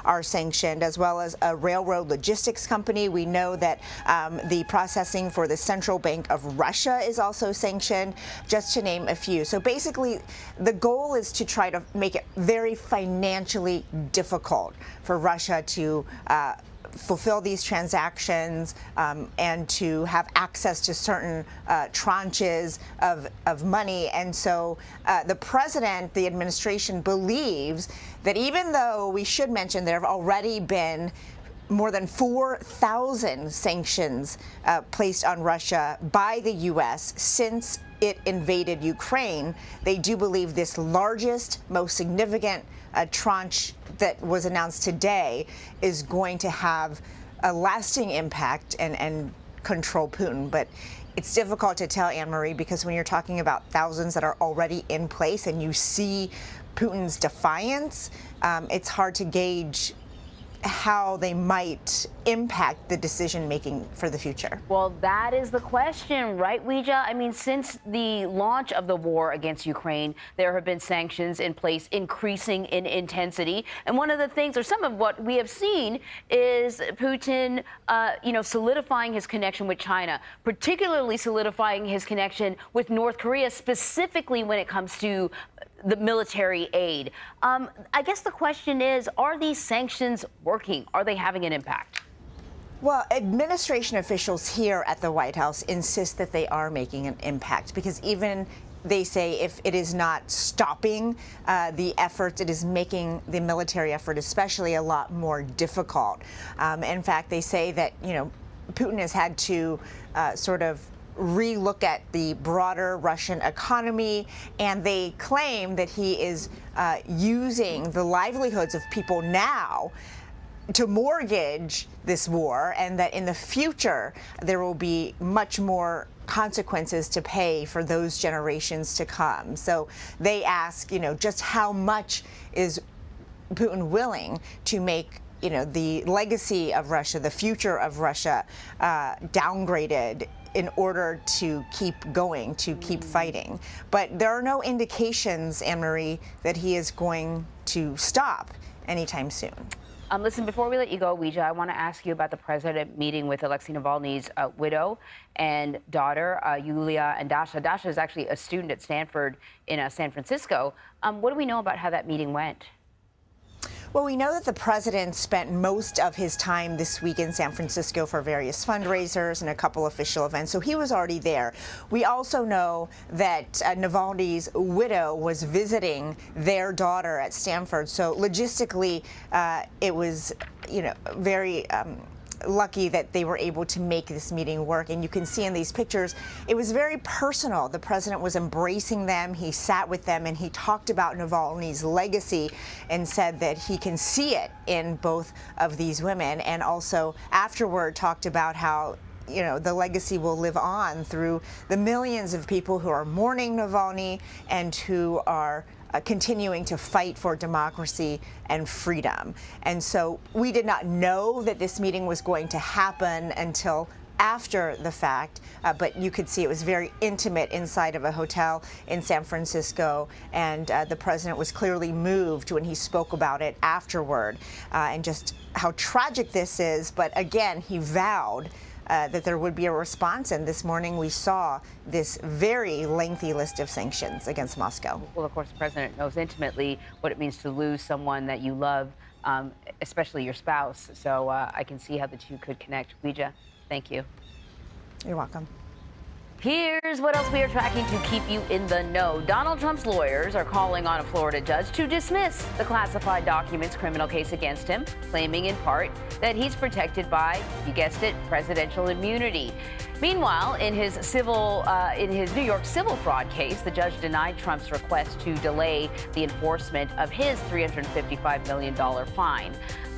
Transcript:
are sanctioned, as well as a railroad logistics company. We know that the processing for the Central Bank of Russia is also sanctioned, just to name a few. So basically, the goal is to try to make it very financially difficult for Russia to fulfill these transactions and to have access to certain tranches of money. And so the president, the administration, believes that even though we should mention there have already been more than 4,000 sanctions placed on Russia by the U.S. since it invaded Ukraine, they do believe this largest, most significant tranche that was announced today is going to have a lasting impact and control Putin. But it's difficult to tell, Anne-Marie, because when you're talking about thousands that are already in place and you see Putin's defiance, it's hard to gauge how they might impact the decision-making for the future. Well, that is the question, right, Weijia? I mean, since the launch of the war against Ukraine, there have been sanctions in place increasing in intensity. And one of the things, or some of what we have seen, is Putin, solidifying his connection with China, particularly solidifying his connection with North Korea, specifically when it comes to the military aid. I guess the question is, are these sanctions working? Are they having an impact? Well, administration officials here at the White House insist that they are making an impact, because even they say if it is not stopping the efforts, it is making the military effort especially a lot more difficult. In fact, they say that, Putin has had to sort of re-look at the broader Russian economy, and they claim that he is using the livelihoods of people now to mortgage this war, and that in the future there will be much more consequences to pay for those generations to come. So they ask, just how much is Putin willing to make the legacy of Russia, the future of Russia, downgraded in order to keep going, to keep fighting. But there are no indications, Anne-Marie, that he is going to stop anytime soon. Listen, before we let you go, Weijia, I want to ask you about the president meeting with Alexey Navalny's widow and daughter, Yulia and Dasha. Dasha is actually a student at Stanford in San Francisco. What do we know about how that meeting went? Well, we know that the president spent most of his time this week in San Francisco for various fundraisers and a couple official events, so he was already there. We also know that Navalny's widow was visiting their daughter at Stanford, so logistically it was, very lucky that they were able to make this meeting work. And you can see in these pictures, it was very personal. The president was embracing them. He sat with them and he talked about Navalny's legacy and said that he can see it in both of these women, and also afterward talked about how the legacy will live on through the millions of people who are mourning Navalny and who are continuing to fight for democracy and freedom. And so we did not know that this meeting was going to happen until after the fact, but you could see it was very intimate inside of a hotel in San Francisco, and the president was clearly moved when he spoke about it afterward, and just how tragic this is. But again, he vowed that there would be a response, and this morning we saw this very lengthy list of sanctions against Moscow. Well, of course, the president knows intimately what it means to lose someone that you love, especially your spouse. So I can see how the two could connect. Weijia, thank you. You're welcome. Here's what else we are tracking to keep you in the know. Donald Trump's lawyers are calling on a Florida judge to dismiss the classified documents criminal case against him, claiming in part that he's protected by, you guessed it, presidential immunity. Meanwhile, in his New York civil fraud case, the judge denied Trump's request to delay the enforcement of his $355 million fine.